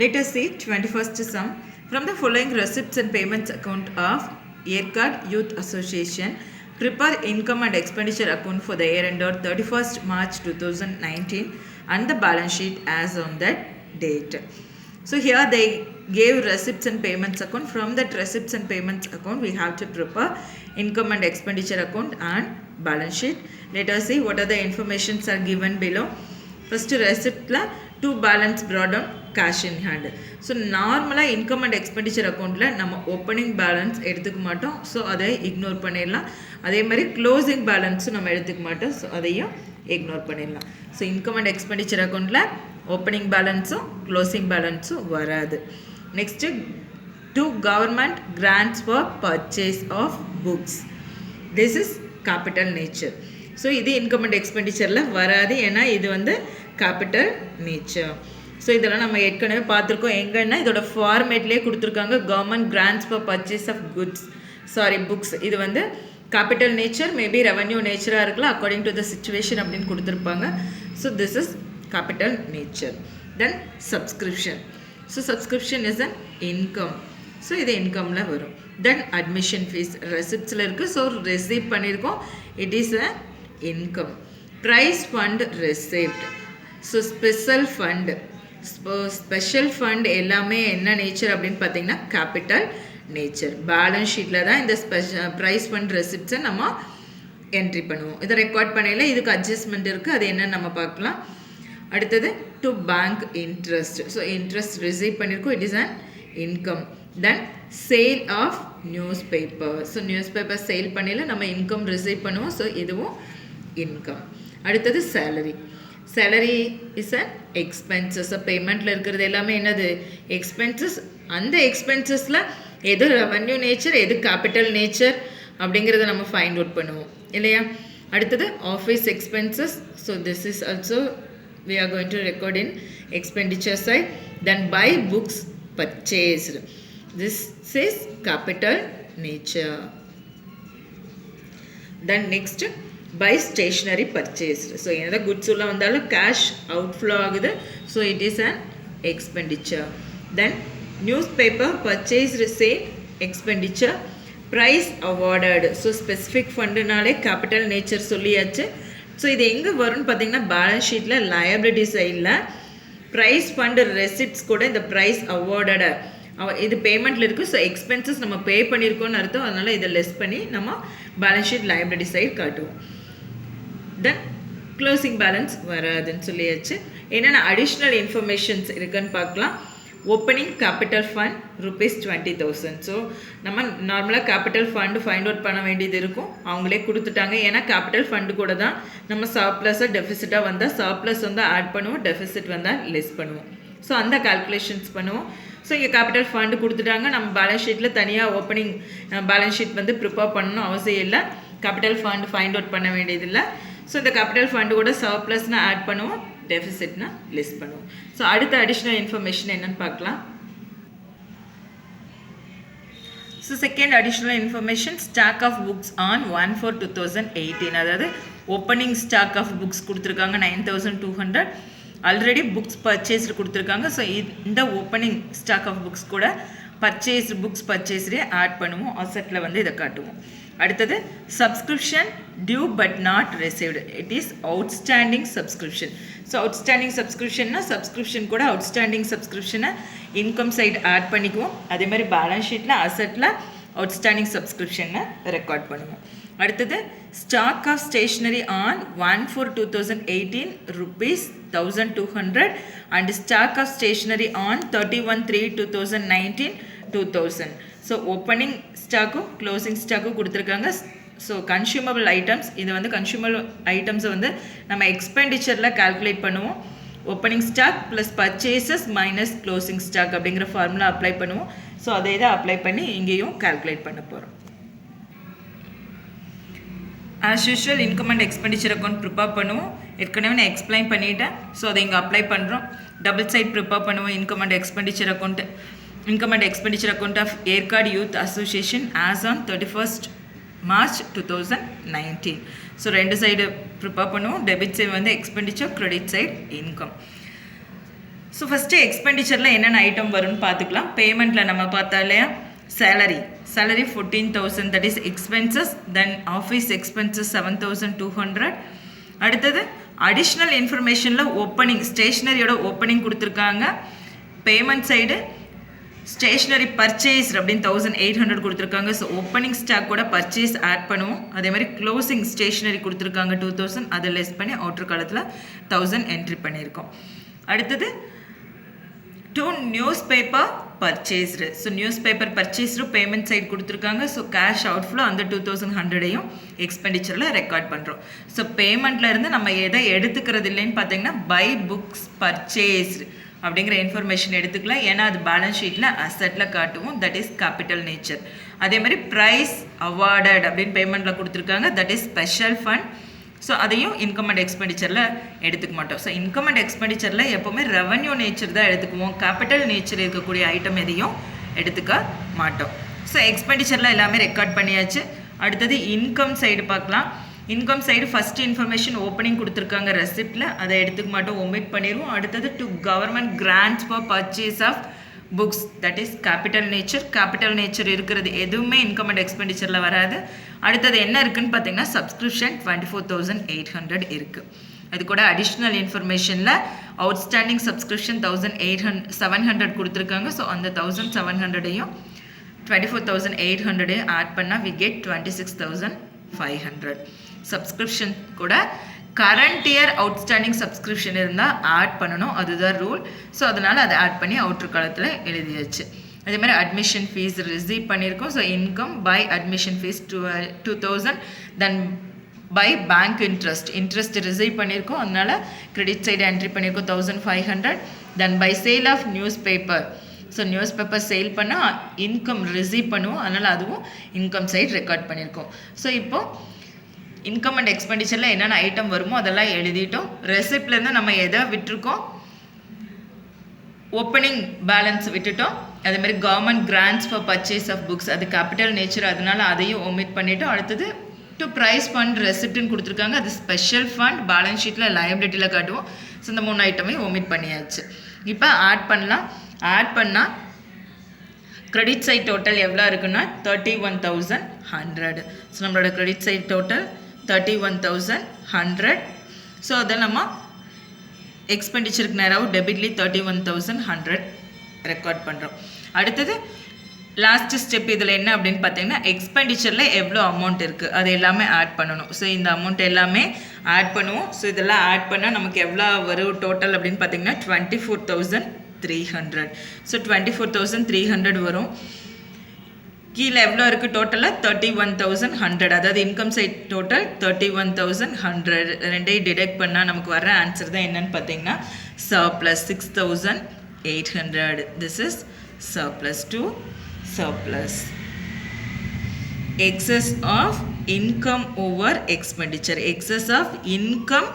Let us see 21st sum. From the following receipts and payments account of Yerkad Youth Association, prepare income and expenditure account for the year ended 31st March 2019 and the balance sheet as on that date. So here they gave receipts and payments account. From that receipts and payments account, we have to prepare income and expenditure account and balance sheet. Let us see what are the informations are given below. First receipt la to balance brought down cash in hand. So நார்மலாக income and expenditure அக்கௌண்ட்டில் நம்ம opening balance எடுத்துக்க மாட்டோம். So அதை ignore பண்ணிடலாம். அதே மாதிரி closing பேலன்ஸும் நம்ம எடுத்துக்க மாட்டோம். ஸோ அதையும் இக்னோர் பண்ணிடலாம். ஸோ இன்கம் அண்ட் எக்ஸ்பெண்டிச்சர் அக்கௌண்ட்டில் ஓப்பனிங் பேலன்ஸும் க்ளோசிங் பேலன்ஸும் வராது. Next two government grants for purchase of books. This is capital nature. So இது இன்கம் அண்ட் எக்ஸ்பெண்டிச்சரில் வராது, ஏன்னா இது வந்து கேபிட்டல் நேச்சர். ஸோ இதெல்லாம் நம்ம ஏற்கனவே பார்த்துருக்கோம். எங்கன்னா இதோட ஃபார்மேட்லேயே கொடுத்துருக்காங்க, government grants for purchase of books. இது வந்து கேபிட்டல் நேச்சர், மேபி ரெவன்யூ நேச்சராக இருக்கலாம், அக்கார்டிங் டு த சிச்சுவேஷன் அப்படின்னு கொடுத்துருப்பாங்க. So this is capital nature. Then subscription. So subscription is an income. So இது இன்கமில் வரும். தென் அட்மிஷன் ஃபீஸ் ரெசிப்ட்ஸில் இருக்குது. ஸோ ரிசீவ் பண்ணியிருக்கோம், it is a income. Prize fund received. So special fund எல்லாமே என்ன நேச்சர் அப்படின்னு பார்த்தீங்கன்னா கேபிட்டல் நேச்சர். பேலன்ஸ் ஷீட்டில் தான் இந்த ப்ரைஸ் ஃபண்ட் ரெசிப்ட்ஸை நம்ம என்ட்ரி பண்ணுவோம். இதை ரெக்கார்ட் பண்ணல, இதுக்கு அட்ஜஸ்ட்மெண்ட் இருக்குது, அது என்னன்னு நம்ம பார்க்கலாம். அடுத்தது to bank interest. So interest receive பண்ணியிருக்கோம், it is an income. Then sale of newspaper. So newspaper sale பண்ணல நம்ம இன்கம் ரிசீவ் பண்ணுவோம். ஸோ இதுவும் இன்கம். அடுத்தது salary. Salary is an expenses. பேமெண்ட்டில் இருக்கிறது எல்லாமே என்னது எக்ஸ்பென்சஸ். அந்த எக்ஸ்பென்சஸில் எது ரெவன்யூ நேச்சர், எது கேபிட்டல் நேச்சர் அப்படிங்கிறத நம்ம ஃபைண்ட் அவுட் பண்ணுவோம் இல்லையா. அடுத்தது office expenses. So this is also we are going to record in expenditure side. Then buy books purchased. This is capital nature. Then next by stationery purchased. So என்னது goods உள்ள வந்தாலும் cash outflow ஆகுது. So it is an expenditure. Then newspaper purchased say expenditure. Prize awarded. So specific fundனாலே capital nature சொல்லியாச்சு. So இது எங்கே வரும்னு பார்த்தீங்கன்னா balance ஷீட்டில் லயபிலிட்டி சைடில் ப்ரைஸ் ஃபண்டு ரெசிப்ட்ஸ் கூட இந்த ப்ரைஸ் அவார்டட இது பேமெண்ட்டில் இருக்குது. ஸோ எக்ஸ்பென்சஸ் நம்ம பே பண்ணியிருக்கோன்னு அர்த்தம். அதனால் இதை லெஸ் பண்ணி நம்ம பேலன்ஸ் ஷீட் லயபிலிட்டி சைடு காட்டுவோம். தென் க்ளோசிங் பேலன்ஸ் வராதுன்னு சொல்லியாச்சு. என்னென்ன அடிஷ்னல் இன்ஃபர்மேஷன்ஸ் இருக்குன்னு பார்க்கலாம். Opening capital fund ₹20,000. ஸோ நம்ம நார்மலாக கேபிட்டல் ஃபண்டு ஃபைண்ட் அவுட் பண்ண வேண்டியது இருக்கும், அவங்களே கொடுத்துட்டாங்க. ஏன்னா கேபிட்டல் ஃபண்டு கூட தான் நம்ம சர்ப்ளஸாக டெஃபிசிட்டாக வந்தால் சர்ப்ளஸ் வந்து ஆட் பண்ணுவோம், டெஃபிசிட் வந்தால் லெஸ் பண்ணுவோம். ஸோ அந்த கால்குலேஷன்ஸ் பண்ணுவோம். ஸோ இங்கே கேபிட்டல் ஃபண்டு கொடுத்துட்டாங்க. நம்ம பேலன்ஸ் ஷீட்டில் தனியாக ஓப்பனிங் பேலன்ஸ் ஷீட் வந்து ப்ரிப்பேர் பண்ணணும் அவசியம் இல்லை. கேபிட்டல் ஃபண்டு ஃபைண்ட் அவுட் பண்ண வேண்டியதில்லை. ஸோ இந்த கேபிட்டல் ஃபண்டு கூட சர்ப்ளஸ்னால் ஆட் பண்ணுவோம், டெஃபிசிட்னா லெஸ் பண்ணுவோம். ஸோ அடுத்த அடிஷ்னல் இன்ஃபர்மேஷன் என்னன்னு பார்க்கலாம். So second additional information stock of books on 1/4/2018. அதாவது ஓப்பனிங் ஸ்டாக் ஆஃப் புக்ஸ் கொடுத்துருக்காங்க 9,200. ஆல்ரெடி புக்ஸ் பர்ச்சேஸ்டு கொடுத்துருக்காங்க. ஸோ இந்த ஓப்பனிங் ஸ்டாக் ஆஃப் புக்ஸ் கூட புக்ஸ் பர்ச்சேஸ்டே ஆட் பண்ணுவோம், அசெட்டில் வந்து இதை காட்டுவோம். அடுத்தது subscription due but not received. It is outstanding subscription. So outstanding சப்ஸ்கிரிப்ஷன்னா சப்ஸ்கிரிப்ஷன் கூட அவுட்ஸ்டாண்டிங் சப்ஸ்கிரிப்ஷனை இன்கம் சைடு ஆட் பண்ணிக்குவோம். அதே மாதிரி பேலன்ஸ் ஷீட்டில் அசெட்டில் அவுட்ஸ்டாண்டிங் சப்ஸ்கிரிப்ஷனை ரெக்கார்ட் பண்ணுவோம். அடுத்தது stock of stationery on 1/4/2018 ₹1,200 and stock of stationery on 31/3/2019 2,000. So opening ஸ்டாக்கும் க்ளோசிங் ஸ்டாக்கும் கொடுத்துருக்காங்க. ஸோ கன்சியூமபிள் ஐட்டம்ஸ், இது வந்து கன்சியூமபிள் ஐட்டம்ஸை வந்து நம்ம எக்ஸ்பெண்டிச்சரில் கால்குலேட் பண்ணுவோம். Opening stock plus purchases minus closing stock அப்படிங்கிற ஃபார்முலா அப்ளை பண்ணுவோம். ஸோ அதை தான் அப்ளை பண்ணி இங்கேயும் கால்குலேட் பண்ண போகிறோம். As usual income and expenditure account prepare பண்ணுவோம். ஏற்கனவே நான் எக்ஸ்பிளைன் பண்ணிட்டேன். ஸோ அதை இங்கே அப்ளை பண்ணுறோம். டபுள் சைட் ப்ரிப்பேர் பண்ணுவோம். Income and expenditure account of Yerkad Youth Association as on 31st March 2019. So ரெண்டு சைடு ப்ரிப்பேர் பண்ணுவோம். டெபிட் சைடு வந்து expenditure, credit side income. So first எக்ஸ்பெண்டிச்சரில் என்னென்ன ஐட்டம் வரும்னு பார்த்துக்கலாம். பேமெண்ட்டில் நம்ம பார்த்தா இல்லையா, salary 14,000, that is expenses. Then office expenses 7,200. அடுத்தது அடிஷ்னல் இன்ஃபர்மேஷனில் ஓப்பனிங், ஸ்டேஷ்னரியோட ஓப்பனிங் கொடுத்துருக்காங்க. பேமெண்ட் சைடு ஸ்டேஷ்னரி பர்ச்சேஸ் அப்படின்னு 1,800 கொடுத்துருக்காங்க. ஸோ ஓப்பனிங் ஸ்டாக்கோட பர்ச்சேஸ் ஆட் பண்ணுவோம். அதே மாதிரி க்ளோசிங் ஸ்டேஷ்னரி கொடுத்துருக்காங்க 2,000, அதை லெஸ் பண்ணி அவுட்டர் காலத்தில் 1,000 என்ட்ரி பண்ணியிருக்கோம். அடுத்தது 2 news paper purchased. So news paper purchased payment side கொடுத்துருக்காங்க. ஸோ கேஷ் அவுட்ஃப்ளோ அந்த 2,100ஐயும் எக்ஸ்பெண்டிச்சரில் ரெக்கார்ட் பண்ணுறோம். ஸோ பேமெண்ட்டில் இருந்து நம்ம எதை எடுத்துக்கிறது இல்லைன்னு பார்த்தீங்கன்னா பை புக்ஸ் பர்ச்சேஸ்டு அப்படிங்கிற இன்ஃபர்மேஷன் எடுத்துக்கலாம். ஏன்னா அது பேலன்ஸ் ஷீட்டில் அசட்டில் காட்டுவோம், தட் இஸ் கேபிட்டல் நேச்சர். அதே மாதிரி ப்ரைஸ் அவார்டட் அப்படின்னு பேமெண்ட்டில் கொடுத்துருக்காங்க, that is special fund. So அதையும் இன்கம் அண்ட் எக்ஸ்பெண்டிச்சரில் எடுத்துக்க மாட்டோம். ஸோ இன்கம் அண்ட் எக்ஸ்பெண்டிச்சரில் எப்போவுமே ரெவன்யூ நேச்சர் தான் எடுத்துக்குவோம், கேபிட்டல் நேச்சர் இருக்கக்கூடிய ஐட்டம் எதையும் எடுத்துக்க மாட்டோம். ஸோ எக்ஸ்பெண்டிச்சரில் எல்லாமே ரெக்கார்ட் பண்ணியாச்சு. அடுத்தது இன்கம் சைடு பார்க்கலாம். Income side first information opening கொடுத்துருக்காங்க ரெசிப்டில், அதை எடுத்துக்க மாட்டோம், ஒமிட் பண்ணிடுவோம். அடுத்தது two government grants for purchase of books, that is capital nature. Capital nature இருக்கிறது எதுவுமே இன்கம் அண்ட் எக்ஸ்பெண்டிச்சரில் வராது. அடுத்தது என்ன இருக்குதுன்னு பார்த்தீங்கன்னா சப்ஸ்கிரிப்ஷன் 24,800 இருக்குது. அது கூட அடிஷ்னல் இன்ஃபர்மேஷனில் அவுட்ஸ்டாண்டிங் சப்ஸ்கிரிப்ஷன் 700 கொடுத்துருக்காங்க. ஸோ அந்த 1,700ஐயும் 24,800ஐயும் ஆட் பண்ணால் வி கெட் 26,500. சப்ஸ்கிரிப்ஷன் கூட கரண்ட் இயர் அவுட்ஸ்டாண்டிங் சப்ஸ்கிரிப்ஷன் இருந்தால் ஆட் பண்ணணும், அதுதான் ரூல். ஸோ அதனால் அதை ஆட் பண்ணி அவுட்டர் காலத்தில் எழுதியாச்சு. அதே மாதிரி அட்மிஷன் ஃபீஸ் ரிசீவ் பண்ணியிருக்கோம். So income by admission fees 2,000. Then by bank interest receive பண்ணியிருக்கோம், அதனால் கிரெடிட் சைடு என்ட்ரி பண்ணியிருக்கோம் 1,500. Then by sale of newspaper. So newspaper sale பண்ணால் இன்கம் ரிசீவ் பண்ணுவோம், அதனால் அதுவும் இன்கம் சைடு ரெக்கார்ட் பண்ணியிருக்கோம். So இப்போது இன்கம் அண்ட் எக்ஸ்பெண்டிச்சரில் என்னென்ன ஐட்டம் வருமோ அதெல்லாம் எழுதிட்டோம். ரெசிப்ட்லேருந்து நம்ம எதை விட்டுருக்கோம், ஓப்பனிங் பேலன்ஸ் விட்டுட்டோம். அதேமாதிரி government grants for purchase of books, அது கேபிட்டல் நேச்சர், அதனால் அதையும் ஒமிட் பண்ணிவிட்டோம். அடுத்தது டு ப்ரைஸ் ஃபண்ட் ரெசிப்ட்னு கொடுத்துருக்காங்க, அது ஸ்பெஷல் ஃபண்ட், பேலன்ஸ் ஷீட்டில் லயபிலிட்டியில் காட்டுவோம். ஸோ இந்த 3 ஐட்டமையும் ஒமிட் பண்ணியாச்சு. இப்போ ஆட் பண்ணலாம். ஆட் பண்ணால் கிரெடிட் சைட் டோட்டல் எவ்வளோ இருக்குன்னா 31,100. ஸோ நம்மளோட கிரெடிட் சைட் டோட்டல் 31,100. ஸோ அதை நம்ம எக்ஸ்பெண்டிச்சருக்கு நேராக டெபிட்லி 31,100 ரெக்கார்ட் பண்ணுறோம். அடுத்தது லாஸ்ட் ஸ்டெப் இதில் என்ன அப்படின்னு பார்த்தீங்கன்னா எக்ஸ்பெண்டிச்சரில் எவ்வளோ அமௌண்ட் இருக்குது அது எல்லாமே ஆட் பண்ணணும். ஸோ இந்த அமௌண்ட் எல்லாமே ஆட் பண்ணுவோம். ஸோ இதெல்லாம் ஆட் பண்ணால் நமக்கு எவ்வளோ வரும் டோட்டல் அப்படின்னு பார்த்தீங்கன்னா 24,300. ஸோ 24,300 வரும். கீழே எவ்வளோ இருக்குது டோட்டலாக 31,100. அதாவது இன்கம் சைட் டோட்டல் 31,100. ரெண்டையும் டிடெக்ட் பண்ணால் நமக்கு வர ஆன்சர் தான் என்னன்னு பார்த்தீங்கன்னா surplus 6,800. This is surplus to surplus. Excess of income over expenditure. Excess of income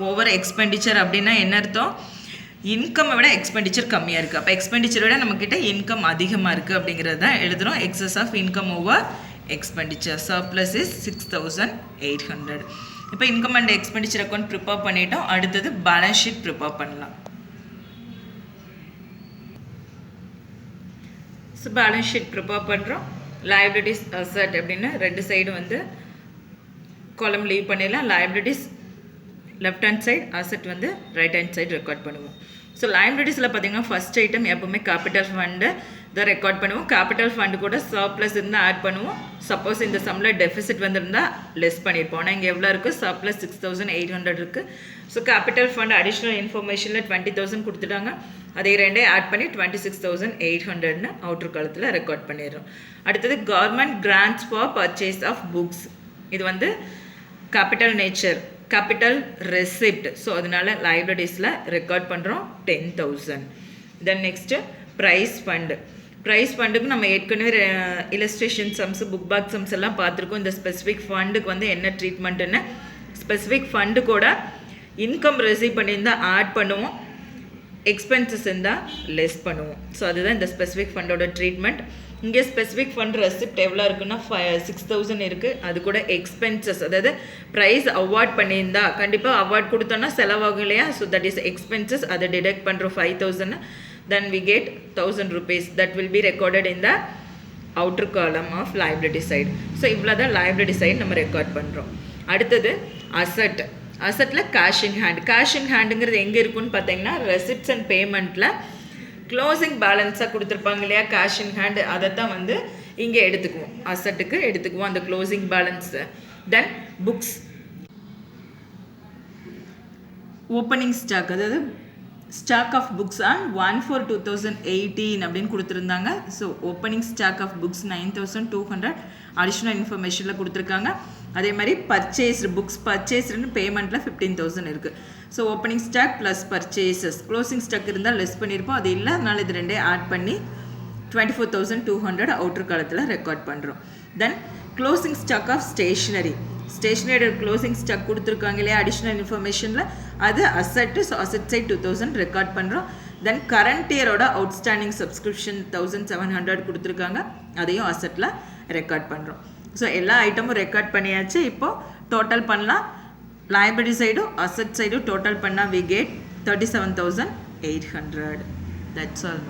over expenditure அப்படின்னா என்ன அர்த்தம், இன்கம் விட எக்ஸ்பெண்டிச்சர் கம்மியாக இருக்குது, அப்போ எக்ஸ்பெண்டிச்சரை விட நம்மக்கிட்ட இன்கம் அதிகமாக இருக்குது அப்படிங்கிறது தான் எழுதுகிறோம். Excess of income over expenditure. Surplus is 6,800. இப்போ income and expenditure account prepare பண்ணிட்டோம். அடுத்தது பேலன்ஸ் ஷீட் ப்ரிப்பேர் பண்ணலாம். ஸோ பேலன்ஸ் ஷீட் ப்ரிப்பேர் பண்ணுறோம். லைபிலிட்டிஸ் அசட் அப்படின்னு 2 சைடு வந்து காலம் லீவ் பண்ணிடலாம். Liabilities left hand side, asset வந்து ரைட் ஹேண்ட் சைடு ரெக்கார்ட் பண்ணுவோம். ஸோ லைபிலிட்டிஸில் பார்த்தீங்கன்னா ஃபஸ்ட் ஐட்டம் எப்போவுமே கேபிட்டல் ஃபண்டு தான் ரெக்கார்ட் பண்ணுவோம். கேபிட்டல் ஃபண்டு கூட சர்ப்ளஸ் இருந்தால் ஆட் பண்ணுவோம். சப்போஸ் இந்த சம்மில் டெஃபிசிட் வந்துருந்தால் லெஸ் பண்ணியிருப்போம். ஆனால் இங்கே எவ்வளோ இருக்குது, சர்ப்ளஸ் 6,800 இருக்குது. ஸோ கேபிட்டல் ஃபண்ட் அடிஷ்னல் இன்ஃபர்மேஷனில் 20,000 கொடுத்துட்டாங்க. அதை ரெண்டையும் ஆட் பண்ணி 26,800ன்னு அவுட்டர் காலத்தில் ரெக்கார்ட் பண்ணிடுறோம். அடுத்தது government grants for purchase of books. இது வந்து capital nature, capital receipt. So அதனால லைபிலிட்டிஸில் ரெக்கார்ட் பண்ணுறோம் 10,000. Then next prize fund. Prize ஃபண்டுக்கு நம்ம ஏற்கனவே illustration sums, book back sums எல்லாம் பார்த்துருக்கோம். இந்த ஸ்பெசிஃபிக் ஃபண்டுக்கு வந்து என்ன ட்ரீட்மெண்ட்டுன்னு, ஸ்பெசிஃபிக் ஃபண்டு கூட இன்கம் ரிசீவ் பண்ணியிருந்தால் ஆட் பண்ணுவோம், எக்ஸ்பென்சஸ் இருந்தால் லெஸ் பண்ணுவோம். ஸோ அதுதான் இந்த ஸ்பெசிஃபிக் ஃபண்டோட ட்ரீட்மெண்ட். இங்கே ஸ்பெசிஃபிக் ஃபண்ட் ரெசிப்ட் எவ்வளோ இருக்குன்னா 6000 இருக்குது. அது கூட எக்ஸ்பென்சஸ், அதாவது ப்ரைஸ் அவார்ட் பண்ணியிருந்தா கண்டிப்பாக அவார்ட் கொடுத்தோன்னா செலவாகும் இல்லையா, ஸோ தட் இஸ் எக்ஸ்பென்சஸ், அதை டிடெக்ட் பண்ணுறோம் 5000. Then we get 1000 rupees that will be recorded in the outer column of liability side. So இவ்வளோ தான் liability side நம்ம ரெக்கார்ட் பண்ணுறோம். அடுத்தது அசட். அசட்டில் cash in hand. Cash in ஹேண்டுங்கிறது எங்கே இருக்குன்னு பார்த்தீங்கன்னா ரெசிப்ட்ஸ் அண்ட் பேமெண்ட்டில் க்ளோசிங் பேலன்ஸாக கொடுத்துருப்பாங்க இல்லையா கேஷ் இன் ஹேண்டு, அதை தான் வந்து இங்கே எடுத்துக்குவோம், அசட்டுக்கு எடுத்துக்குவோம் அந்த closing balance. Then books, opening stock, அதாவது ஸ்டாக் ஆஃப் புக்ஸ் ஆன் 1/4/2018 அப்படின்னு கொடுத்துருந்தாங்க. So opening stock of books 9200 additional இன்ஃபர்மேஷனில் கொடுத்துருக்காங்க. அதே மாதிரி பர்ச்சேஸ்டு புக்ஸ், பர்ச்சேஸ்டுன்னு பேமெண்ட்டில் 15000 இருக்குது. So opening stock plus purchases, closing stock இருந்தால் லெஸ் பண்ணியிருப்போம், அது இல்லை, அதனால் இது ரெண்டே ஆட் பண்ணி 24200 அவுட்டர் காலத்தில் ரெக்கார்ட் பண்ணுறோம். Then closing stock of stationery, ஸ்டேஷ்னரியோட க்ளோசிங் ஸ்டாக் கொடுத்துருக்காங்க இல்லையா அடிஷ்னல் இன்ஃபர்மேஷனில், அது அசட்டு, ஸோ அசட் சைட் 2000 ரெக்கார்ட் பண்ணுறோம். தென் கரண்ட் இயரோட அவுட்ஸ்டாண்டிங் சப்ஸ்கிரிப்ஷன் 1700 கொடுத்துருக்காங்க, அதையும் அசட்டில் ரெக்கார்ட் பண்ணுறோம். ஸோ எல்லா ஐட்டமும் ரெக்கார்ட் பண்ணியாச்சு. இப்போது டோட்டல் பண்ணலாம். liability சைடும் அசட் சைடும் டோட்டல் பண்ணால் we get 37,800. That's all.